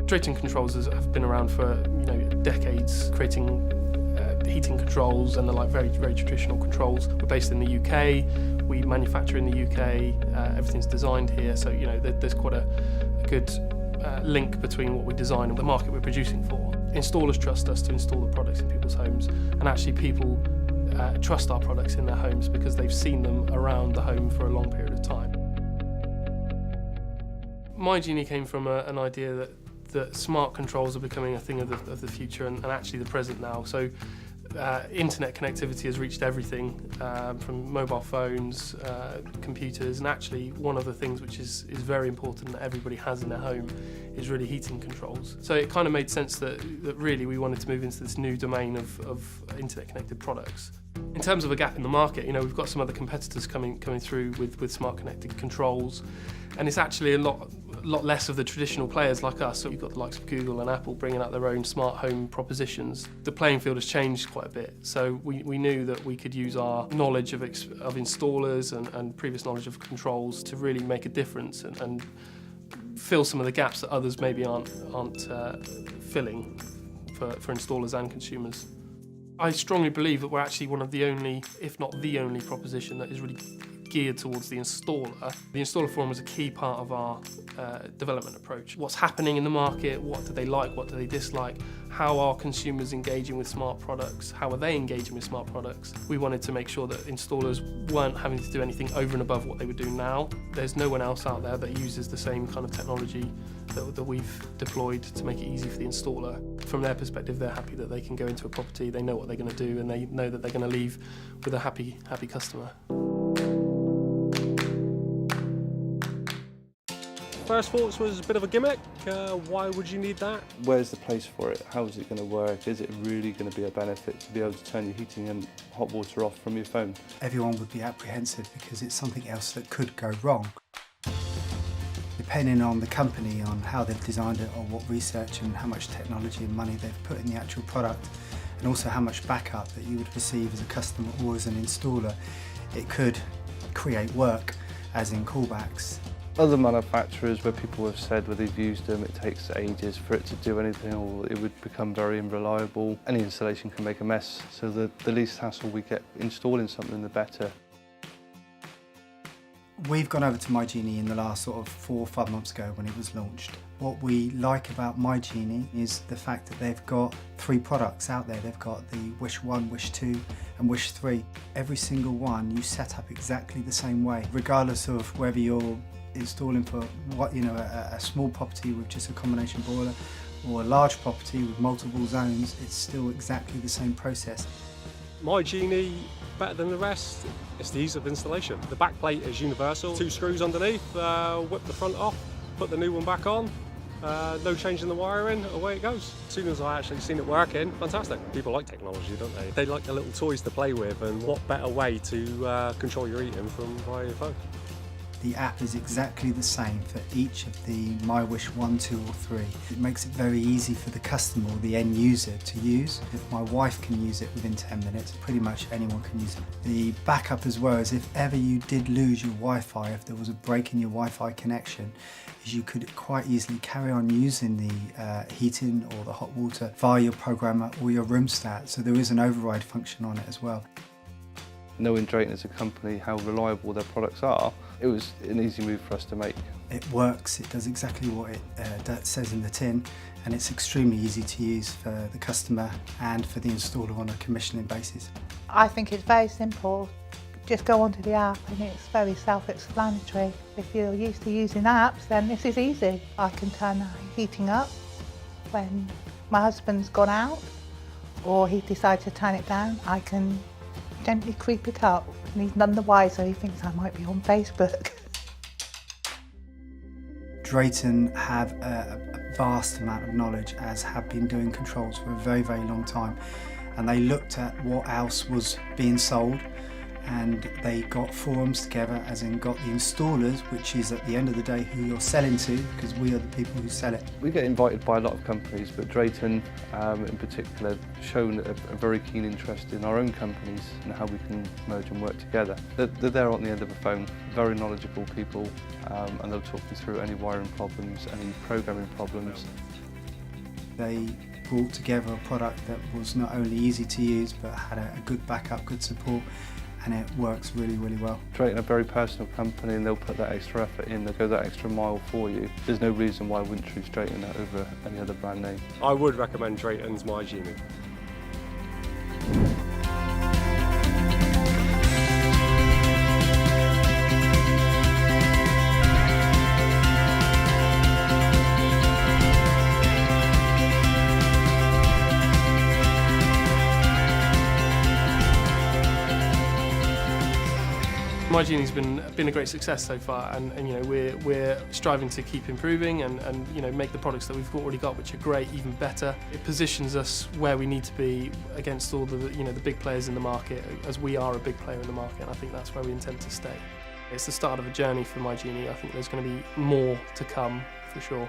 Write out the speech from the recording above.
Drayton controls have been around for decades, creating heating controls and the very, very traditional controls. We're based in the UK, we manufacture in the UK, everything's designed here, so there's quite a good link between what we design and the market we're producing for. Installers trust us to install the products in people's homes, and actually people trust our products in their homes because they've seen them around the home for a long period of time. miGenie came from an idea that smart controls are becoming a thing of the future and actually the present now. So internet connectivity has reached everything, from mobile phones, computers, and actually one of the things which is very important that everybody has in their home is really heating controls. So it kind of made sense that really we wanted to move into this new domain of internet connected products. In terms of a gap in the market, we've got some other competitors coming through with smart connected controls, and it's actually a lot less of the traditional players like us. So you've got the likes of Google and Apple bringing out their own smart home propositions. The playing field has changed quite a bit, so we knew that we could use our knowledge of installers and previous knowledge of controls to really make a difference and fill some of the gaps that others maybe aren't filling for installers and consumers. I strongly believe that we're actually one of the only, if not the only, proposition that is really geared towards the installer. The installer forum is a key part of our development approach. What's happening in the market, what do they like, what do they dislike, how are consumers engaging with smart products, how are they engaging with smart products. We wanted to make sure that installers weren't having to do anything over and above what they would do now. There's no one else out there that uses the same kind of technology that we've deployed to make it easy for the installer. From their perspective, they're happy that they can go into a property, they know what they're going to do, and they know that they're going to leave with a happy customer. First thoughts was a bit of a gimmick. Why would you need that? Where's the place for it? How is it going to work? Is it really going to be a benefit to be able to turn your heating and hot water off from your phone? Everyone would be apprehensive because it's something else that could go wrong. Depending on the company, on how they've designed it, or what research and how much technology and money they've put in the actual product, and also how much backup that you would receive as a customer or as an installer, it could create work, as in callbacks. Other manufacturers where people have said where they've used them, it takes ages for it to do anything, or it would become very unreliable. Any installation can make a mess, so the least hassle we get installing something, the better. We've gone over to miGenie in the last sort of 4 or 5 months ago when it was launched. What we like about miGenie is the fact that they've got 3 products out there. They've got the Wish 1, Wish 2 and Wish 3. Every single one you set up exactly the same way, regardless of whether you're installing for a small property with just a combination boiler or a large property with multiple zones. It's still exactly the same process. miGenie, better than the rest, it's the ease of installation. The back plate is universal, 2 screws underneath, whip the front off, put the new one back on, no change in the wiring, away it goes. As soon as I actually seen it working, fantastic. People like technology, don't they? They like the little toys to play with, and what better way to control your heating from via your phone. The app is exactly the same for each of the My Wish 1, 2 or 3. It makes it very easy for the customer or the end user to use. If my wife can use it within 10 minutes, pretty much anyone can use it. The backup as well is if ever you did lose your Wi-Fi, if there was a break in your Wi-Fi connection, is you could quite easily carry on using the heating or the hot water via your programmer or your room stat. So there is an override function on it as well. Knowing Drayton as a company, how reliable their products are, it was an easy move for us to make. It works, it does exactly what it says in the tin, and it's extremely easy to use for the customer and for the installer on a commissioning basis. I think it's very simple. Just go onto the app and it's very self-explanatory. If you're used to using apps, then this is easy. I can turn the heating up when my husband's gone out, or he decides to turn it down. I can gently creep it up, and he's none the wiser. He thinks I might be on Facebook. Drayton have a vast amount of knowledge, as have been doing controls for a very, very long time, and they looked at what else was being sold, and they got forums together, as in got the installers, which is at the end of the day who you're selling to, because we are the people who sell it. We get invited by a lot of companies, but Drayton in particular shown a very keen interest in our own companies and how we can merge and work together. They're there on the end of a phone, very knowledgeable people, and they'll talk you through any wiring problems, any programming problems. They brought together a product that was not only easy to use but had a good backup, good support, and it works really, really well. Drayton are a very personal company and they'll put that extra effort in, they'll go that extra mile for you. There's no reason why I wouldn't choose Drayton over any other brand name. I would recommend Drayton's miGenie. miGenie's been a great success so far, and you know we're striving to keep improving and you know make the products that we've already got, which are great, even better. It positions us where we need to be against all the the big players in the market, as we are a big player in the market, and I think that's where we intend to stay. It's the start of a journey for miGenie. I think there's going to be more to come for sure.